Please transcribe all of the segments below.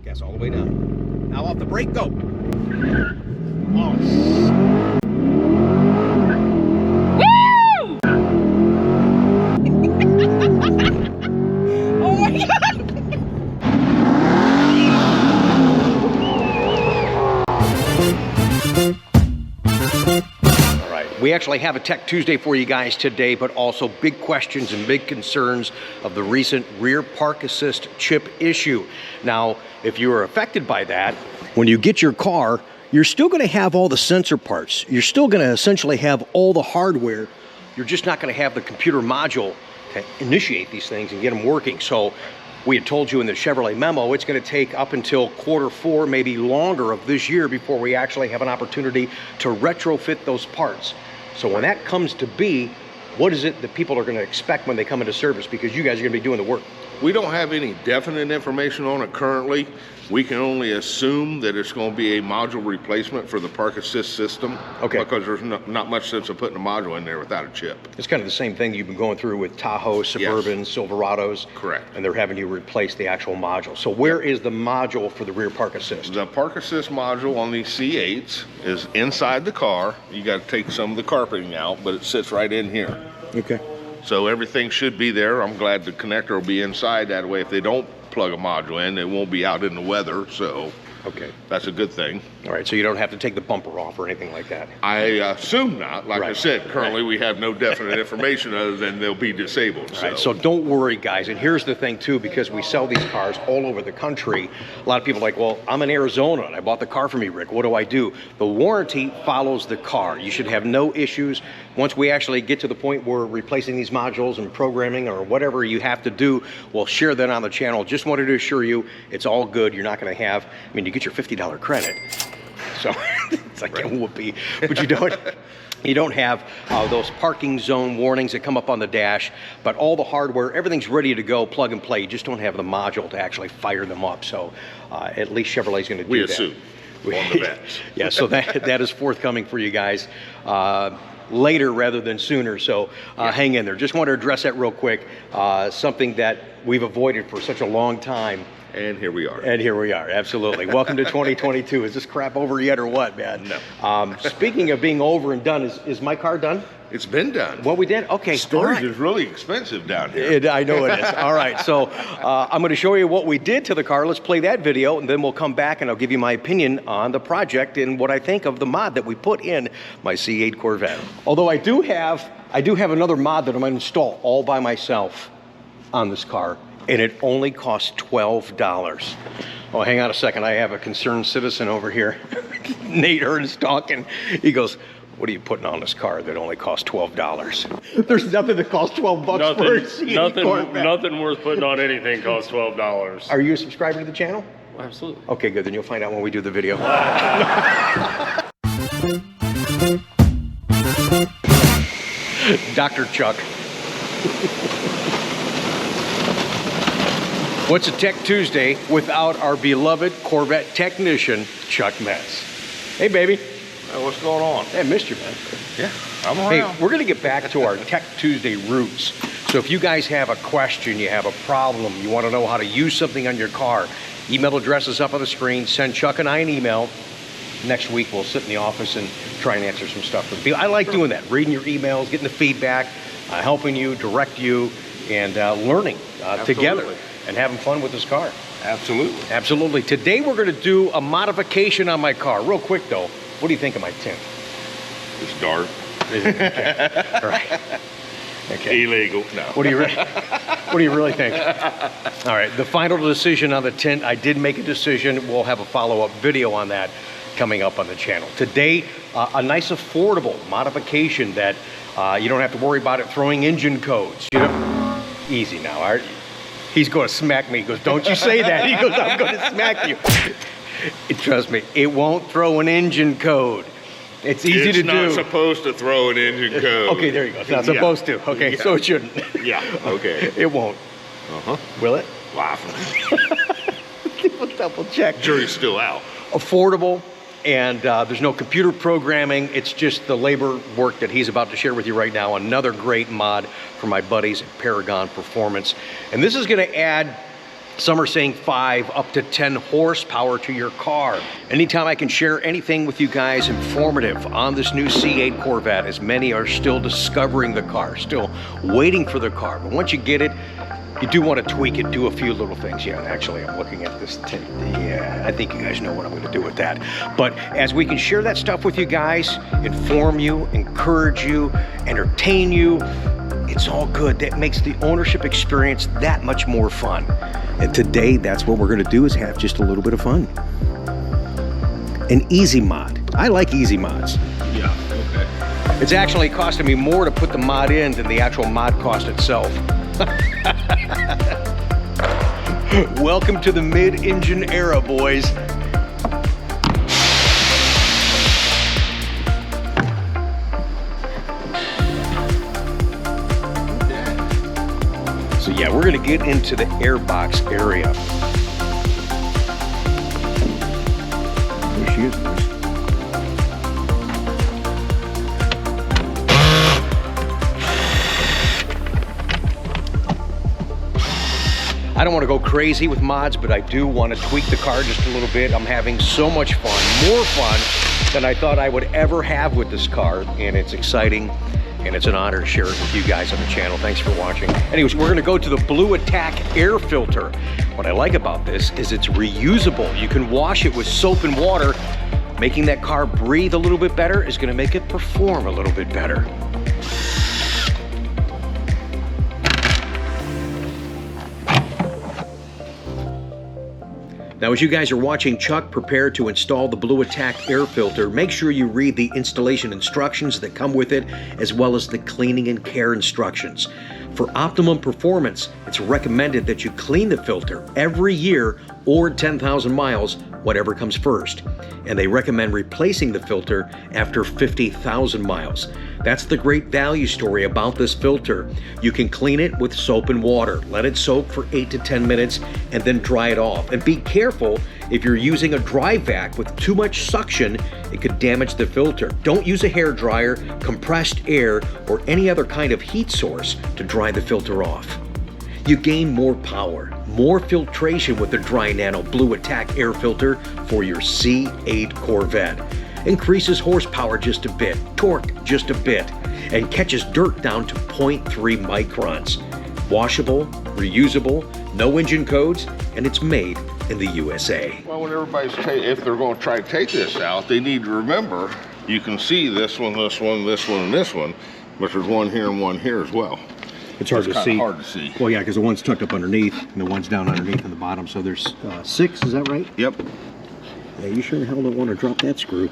Gas all the way down. Now off the brake, go. Oh, oh my God! All right, we actually have a Tech Tuesday for you guys today, but also big questions and big concerns of the recent rear park assist chip issue. Now, if you were affected by that, when you get your car, you're still going to have all the sensor parts. You're still going to essentially have all the hardware. You're just not going to have the computer module to initiate these things and get them working. So we had told you in the Chevrolet memo, it's going to take up until Q4, maybe longer of this year before we actually have an opportunity to retrofit those parts. So when that comes to be, what is it that people are going to expect when they come into service? Because you guys are going to be doing the work. We don't have any definite information on it currently. We can only assume that it's going to be a module replacement for the park assist system. Okay. Because there's not much sense of putting a module in there without a chip. It's kind of the same thing you've been going through with Tahoe, Suburbans, Silverados. Correct. And they're having you replace the actual module. So where is the module for the rear park assist? The park assist module on these C8s is inside the car. You got to take some of the carpeting out, but it sits right in here. Okay. So everything should be there. I'm glad the connector will be inside. That way, if they don't plug a module in, it won't be out in the weather. So okay, that's a good thing. All right, so you don't have to take the bumper off or anything like that. I assume not. Like I said, currently we have no definite information other than they'll be disabled. All right, so don't worry, guys. And here's the thing, too, because we sell these cars all over the country. A lot of people are like, well, I'm in Arizona and I bought the car for me, Rick. What do I do? The warranty follows the car. You should have no issues. Once we actually get to the point where we're replacing these modules and programming or whatever you have to do, we'll share that on the channel. Just wanted to assure you it's all good. You're not going to have, I mean, you get your $50 credit. So it's like a whoopee, but you don't have those parking zone warnings that come up on the dash, but all the hardware, everything's ready to go, plug and play. You just don't have the module to actually fire them up. So at least Chevrolet's going to do that. We assume on the vets. Yeah, so that is forthcoming for you guys later rather than sooner. So hang in there. Just want to address that real quick. Something that we've avoided for such a long time. And here we are. And here we are, absolutely. Welcome to 2022. Is this crap over yet or what, man? No. Speaking of being over and done, is my car done? It's been done. What we did? Okay. Storage is really expensive down here. I know it is. All right, so I'm going to show you what we did to the car. Let's play that video, and then we'll come back and I'll give you my opinion on the project and what I think of the mod that we put in my C8 Corvette. Although I do have another mod that I'm going to install all by myself on this car. And it only costs $12. Oh, hang on a second. I have a concerned citizen over here. Nate heard us talking. He goes, what are you putting on this car that only costs $12? There's nothing that costs 12 bucks for a C8 Corvette. Nothing worth putting on anything costs $12. Are you a subscriber to the channel? Absolutely. Okay, good. Then you'll find out when we do the video. Dr. Chuck. What's a Tech Tuesday without our beloved Corvette technician, Chuck Metz? Hey, baby. Hey, what's going on? Hey, I missed you, man. Yeah, I'm around. Hey, we're going to get back to our Tech Tuesday roots. So if you guys have a question, you have a problem, you want to know how to use something on your car, email address is up on the screen. Send Chuck and I an email. Next week, we'll sit in the office and try and answer some stuff for the people. I like doing that, reading your emails, getting the feedback, helping you, direct you, and learning together. And having fun with this car. Absolutely. Absolutely. Today we're going to do a modification on my car. Real quick though, what do you think of my tint? It's dark. Okay. All right. Okay. Illegal. No. What do you really think? All right. The final decision on the tint, I did make a decision. We'll have a follow-up video on that coming up on the channel. Today, a nice affordable modification that you don't have to worry about it throwing engine codes. You know? Easy now, all right? He's going to smack me. He goes, don't you say that. He goes, I'm going to smack you. Trust me, it won't throw an engine code. It's easy to do. It's not supposed to throw an engine code. Okay, there you go. It's not supposed to. Okay, so it shouldn't. Yeah, okay. It won't. Uh-huh. Will it? Laughing. We'll double check. Jury's still out. Affordable, and there's no computer programming. It's just the labor work that he's about to share with you right now. Another great mod for my buddies at Paragon Performance. And this is going to add Some are saying 5 up to 10 horsepower to your car. Anytime I can share anything with you guys informative on this new C8 Corvette, as many are still discovering the car, still waiting for the car. But once you get it, you do want to tweak it, do a few little things. Yeah, actually, I'm looking at this tint. Yeah, I think you guys know what I'm going to do with that. But as we can share that stuff with you guys, inform you, encourage you, entertain you, it's all good. That makes the ownership experience that much more fun. And today, that's what we're going to do, is have just a little bit of fun. An easy mod. I like easy mods. Yeah, okay. It's actually costing me more to put the mod in than the actual mod cost itself. Welcome to the mid-engine era, boys. So yeah, we're gonna get into the airbox area. There she is, boys. I don't want to go crazy with mods, but I do want to tweak the car just a little bit. I'm having so much fun, more fun than I thought I would ever have with this car, and it's exciting, and it's an honor to share it with you guys on the channel. Thanks for watching. Anyways, we're going to go to the Blue Attack air filter. What I like about this is it's reusable. You can wash it with soap and water. Making that car breathe a little bit better is going to make it perform a little bit better. Now, as you guys are watching Chuck prepare to install the Blue Attack air filter, make sure you read the installation instructions that come with it, as well as the cleaning and care instructions. For optimum performance, it's recommended that you clean the filter every year or 10,000 miles, whatever comes first. And they recommend replacing the filter after 50,000 miles. That's the great value story about this filter. You can clean it with soap and water. Let it soak for 8 to 10 minutes and then dry it off. And be careful, if you're using a dry vac with too much suction, it could damage the filter. Don't use a hair dryer, compressed air, or any other kind of heat source to dry the filter off. You gain more power, more filtration with the Dry Nano Blue Attack air filter for your C8 Corvette. Increases horsepower just a bit, torque just a bit, and catches dirt down to 0.3 microns. Washable, reusable, no engine codes, and it's made in the USA. Well, when everybody's, if they're going to try to take this out, they need to remember, you can see this one, this one, this one, and this one, but there's one here and one here as well. It's hard to see. Hard to see. Well, yeah, because the one's tucked up underneath, and the one's down underneath in the bottom, so there's 6, is that right? Yep. Yeah, you sure the hell don't want to drop that screw.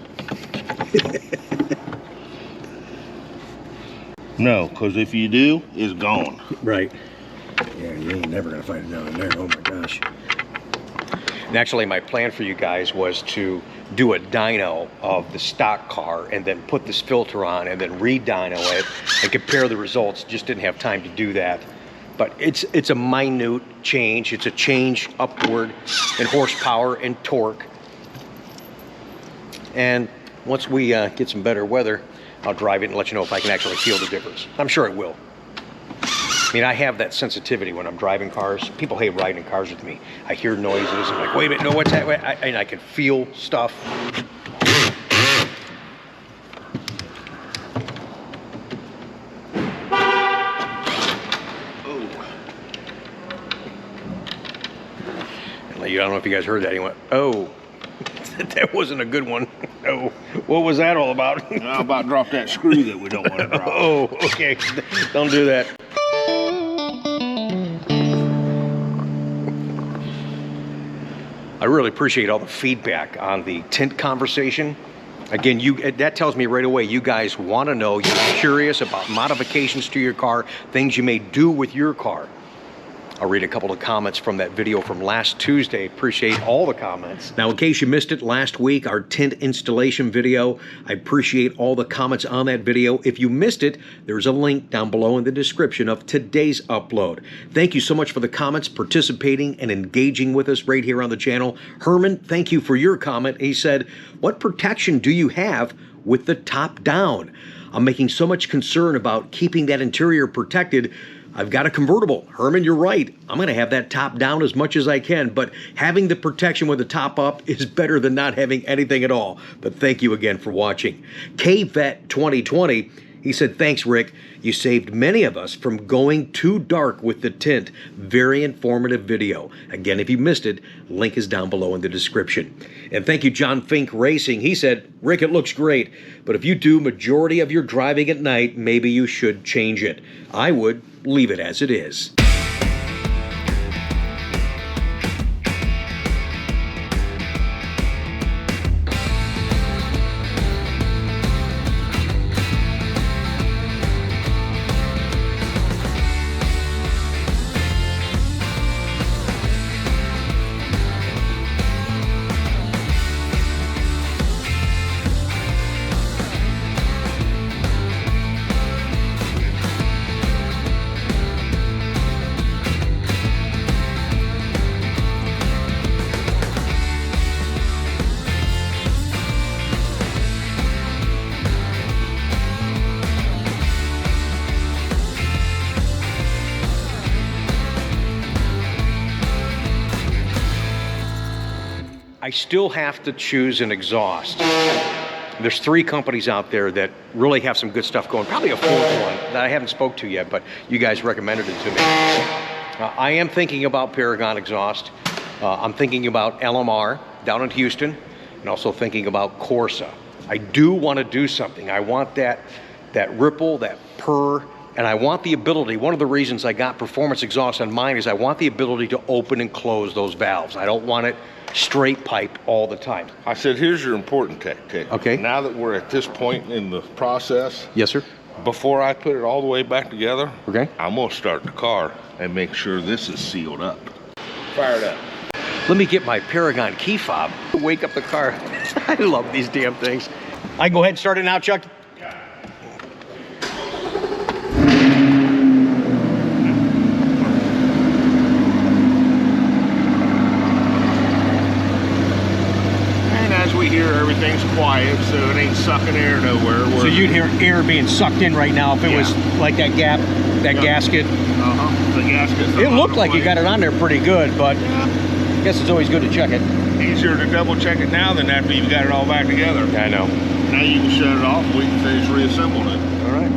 No, because if you do, it's gone. Right. Yeah, you ain't never going to find it down in there. Oh, my gosh. And actually, my plan for you guys was to do a dyno of the stock car and then put this filter on and then re-dyno it and compare the results. Just didn't have time to do that. But it's a minute change. It's a change upward in horsepower and torque. And once we get some better weather, I'll drive it and let you know if I can actually feel the difference. I'm sure it will. I mean, I have that sensitivity when I'm driving cars. People hate riding in cars with me. I hear noises. I'm like, wait a minute, no, what's that? And I can feel stuff. I don't know if you guys heard that. He went, oh. That wasn't a good one. Oh, what was that all about? How about drop that screw that we don't want to drop? Oh, okay. Don't do that. I really appreciate all the feedback on the tint conversation. Again, that tells me right away you guys want to know, you're curious about modifications to your car, things you may do with your car. I'll read a couple of comments from that video from last Tuesday. Appreciate all the comments. Now, in case you missed it last week, our tint installation video, I appreciate all the comments on that video. If you missed it, there's a link down below in the description of today's upload. Thank you so much for the comments, participating, and engaging with us right here on the channel. Herman, thank you for your comment. He said, what protection do you have with the top down? I'm making so much concern about keeping that interior protected, I've got a convertible. Herman, you're right. I'm going to have that top down as much as I can, but having the protection with the top up is better than not having anything at all. But thank you again for watching. KVET 2020, he said, thanks, Rick. You saved many of us from going too dark with the tint. Very informative video. Again, if you missed it, link is down below in the description. And thank you, John Fink Racing. He said, Rick, it looks great, but if you do majority of your driving at night, maybe you should change it. I would leave it as it is. I still have to choose an exhaust. There's 3 companies out there that really have some good stuff going. Probably a 4th one that I haven't spoke to yet, but you guys recommended it to me. I am thinking about Paragon exhaust. I'm thinking about LMR down in Houston, and also thinking about Corsa. I do want to do something. I want that ripple, that purr, and I want the ability. One of the reasons I got performance exhaust on mine is I want the ability to open and close those valves. I don't want it straight pipe all the time. I said, here's your important tech. Okay. Now that we're at this point in the process, Yes, sir. before I put it all the way back together, Okay. I'm gonna start the car and make sure this is sealed up. Fire it up. Let me get my Paragon key fob. Wake up the car. I love these damn things. I can go ahead and start it now, Chuck? Here everything's quiet, so it ain't sucking air nowhere. So you'd hear air being sucked in right now if it was like that gap, that gasket. The gasket. It looked like you got it on there pretty good, but I guess it's always good to check it. Easier to double check it now than after you've got it all back together. I know. Now you can shut it off and we can finish reassembling it. All right.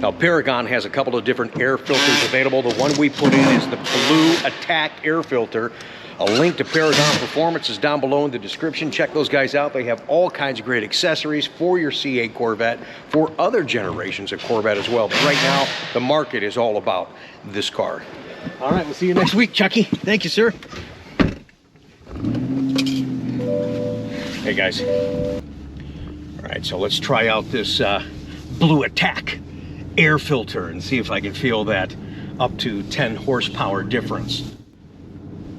Now Paragon has a couple of different air filters available. The one we put in is the Blue Attack air filter. A link to Paragon Performance is down below in the description. Check those guys out. They have all kinds of great accessories for your C8 Corvette, for other generations of Corvette as well. But right now, the market is all about this car. All right, we'll see you next week, Chucky. Thank you, sir. Hey, guys. All right, so let's try out this Blue Attack air filter and see if I can feel that up to 10 horsepower difference.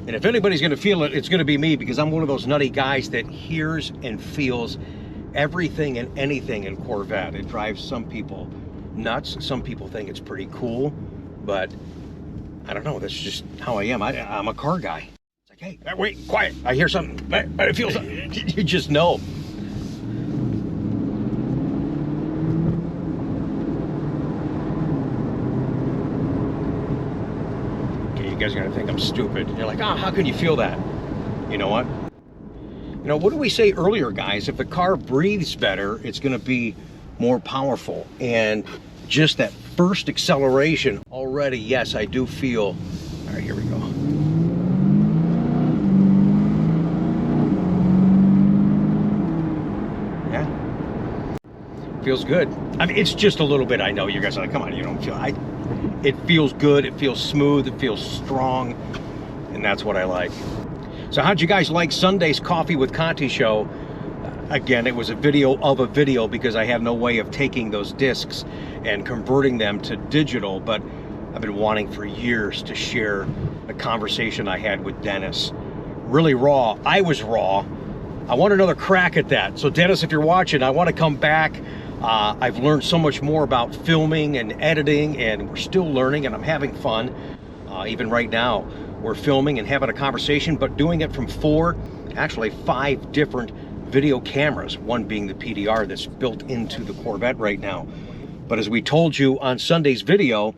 And if anybody's going to feel it, it's going to be me, because I'm one of those nutty guys that hears and feels everything and anything in Corvette. It drives some people nuts. Some people think it's pretty cool, but I don't know. That's just how I am. I'm a car guy. It's like, hey, wait, quiet. I hear something, but it feels something. You just know. You guys are gonna think I'm stupid. You're like, oh, how can you feel that? You know what? You know, what did we say earlier, guys? If the car breathes better, it's gonna be more powerful. And just that first acceleration already, yes, I do feel. All right, here we go. Yeah. Feels good. I mean, it's just a little bit. I know you guys are like, come on, you don't feel. It feels good, it feels smooth, it feels strong, and that's what I like. So how'd you guys like Sunday's Coffee with Conti show? Again, it was a video of a video because I have no way of taking those discs and converting them to digital, but I've been wanting for years to share a conversation I had with Dennis. Really raw. I was raw. I want another crack at that. So Dennis, if you're watching, I want to come back. I've learned so much more about filming and editing, and we're still learning, and I'm having fun. Even right now, we're filming and having a conversation, but doing it from 5 different video cameras, one being the PDR that's built into the Corvette right now. But as we told you on Sunday's video,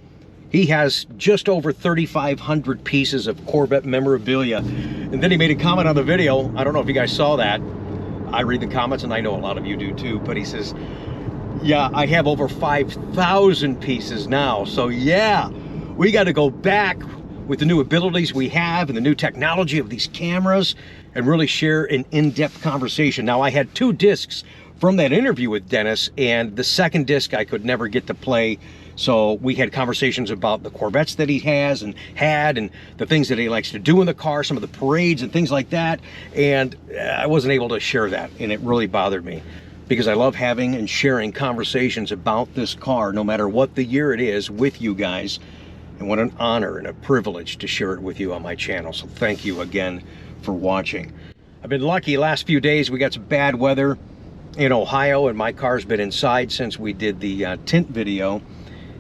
he has just over 3,500 pieces of Corvette memorabilia. And then he made a comment on the video. I don't know if you guys saw that. I read the comments, and I know a lot of you do too, but he says, yeah, I have over 5,000 pieces now. So yeah, we got to go back with the new abilities we have and the new technology of these cameras and really share an in-depth conversation. Now, I had 2 discs from that interview with Dennis, and the second disc I could never get to play. So we had conversations about the Corvettes that he has and had, and the things that he likes to do in the car, some of the parades and things like that. And I wasn't able to share that, and it really bothered me, because I love having and sharing conversations about this car, no matter what the year it is, with you guys. And what an honor and a privilege to share it with you on my channel. So thank you again for watching. I've been lucky last few days. We got some bad weather in Ohio, and my car's been inside since we did the tint video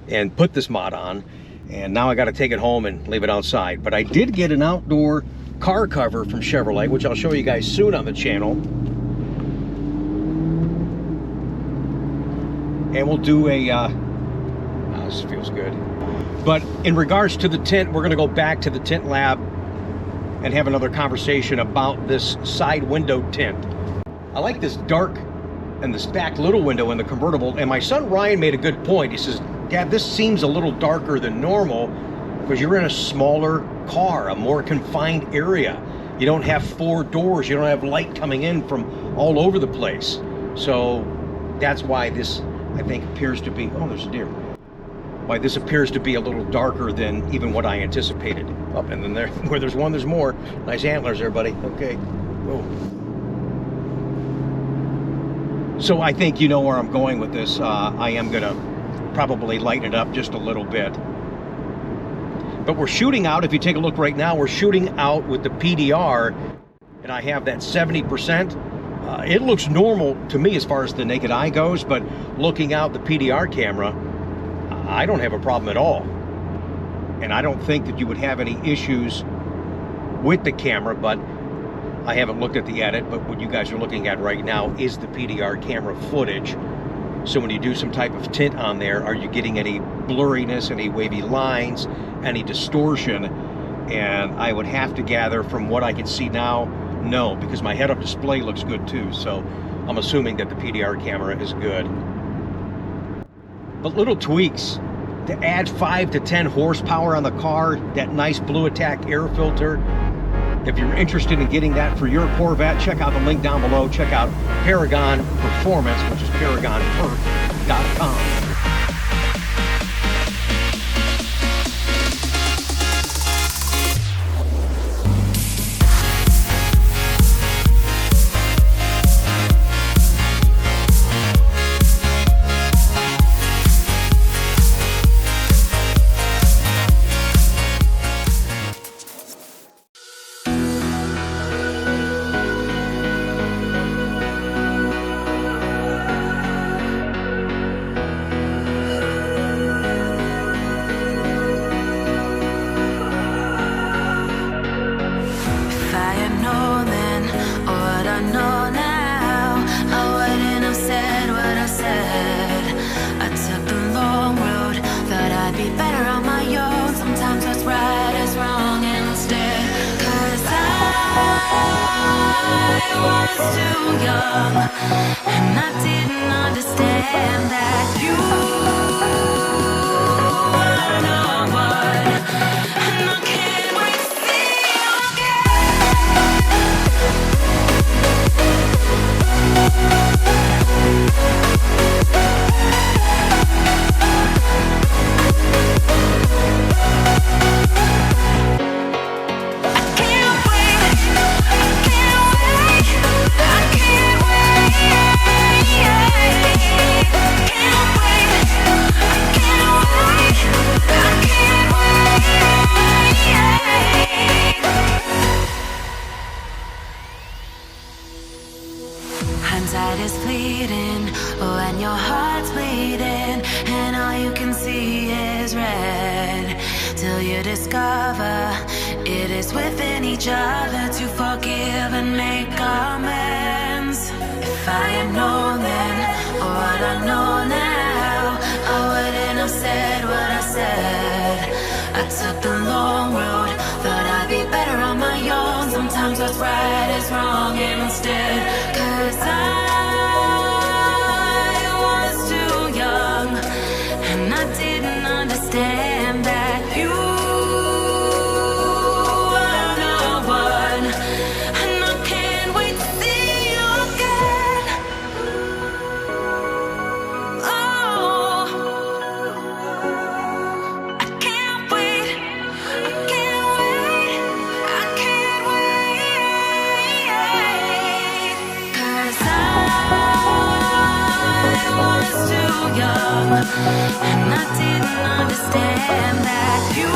and put this mod on. And now I got to take it home and leave it outside. But I did get an outdoor car cover from Chevrolet, which I'll show you guys soon on the channel. And we'll do a, oh, this feels good. But in regards to the tint, we're gonna go back to the tint lab and have another conversation about this side window tint. I like this dark and this back little window in the convertible, and my son Ryan made a good point. He says, Dad, this seems a little darker than normal because you're in a smaller car, a more confined area. You don't have 4 doors, you don't have light coming in from all over the place. So that's why this, I think, appears to be, oh, there's a deer. Why this appears to be a little darker than even what I anticipated. Oh, and then there, where there's one, there's more. Nice antlers there, buddy. Okay. Whoa. So I think you know where I'm going with this. I am gonna probably lighten it up just a little bit. But we're shooting out, if you take a look right now, we're shooting out with the PDR, and I have that 70%. It looks normal to me as far as the naked eye goes, but looking out the PDR camera, I don't have a problem at all. And I don't think that you would have any issues with the camera, but I haven't looked at the edit. But what you guys are looking at right now is the PDR camera footage. So when you do some type of tint on there, are you getting any blurriness, any wavy lines, any distortion? And I would have to gather from what I can see now, no, because my head-up display looks good too. So I'm assuming that the PDR camera is good. But little tweaks to add 5 to 10 horsepower on the car, that nice Blue Attack air filter. If you're interested in getting that for your Corvette, check out the link down below. Check out Paragon Performance, which is ParagonPerf.com. Too young, and I didn't understand that you are no one, and I can't wait to see you Hindsight is fleeting, oh, and your heart's bleeding, and all you can see is red, till you discover it is within each other to forgive and make amends. If I had known then, or what I know now, I said what I said. I took the long road, thought I'd be better on my own. Sometimes what's right is wrong instead. 'Cause I was too young, and I didn't understand that you were the one. And I can't wait to see you again. Oh, I can't wait, I can't wait, I can't wait. 'Cause I was too young, and I didn't understand that you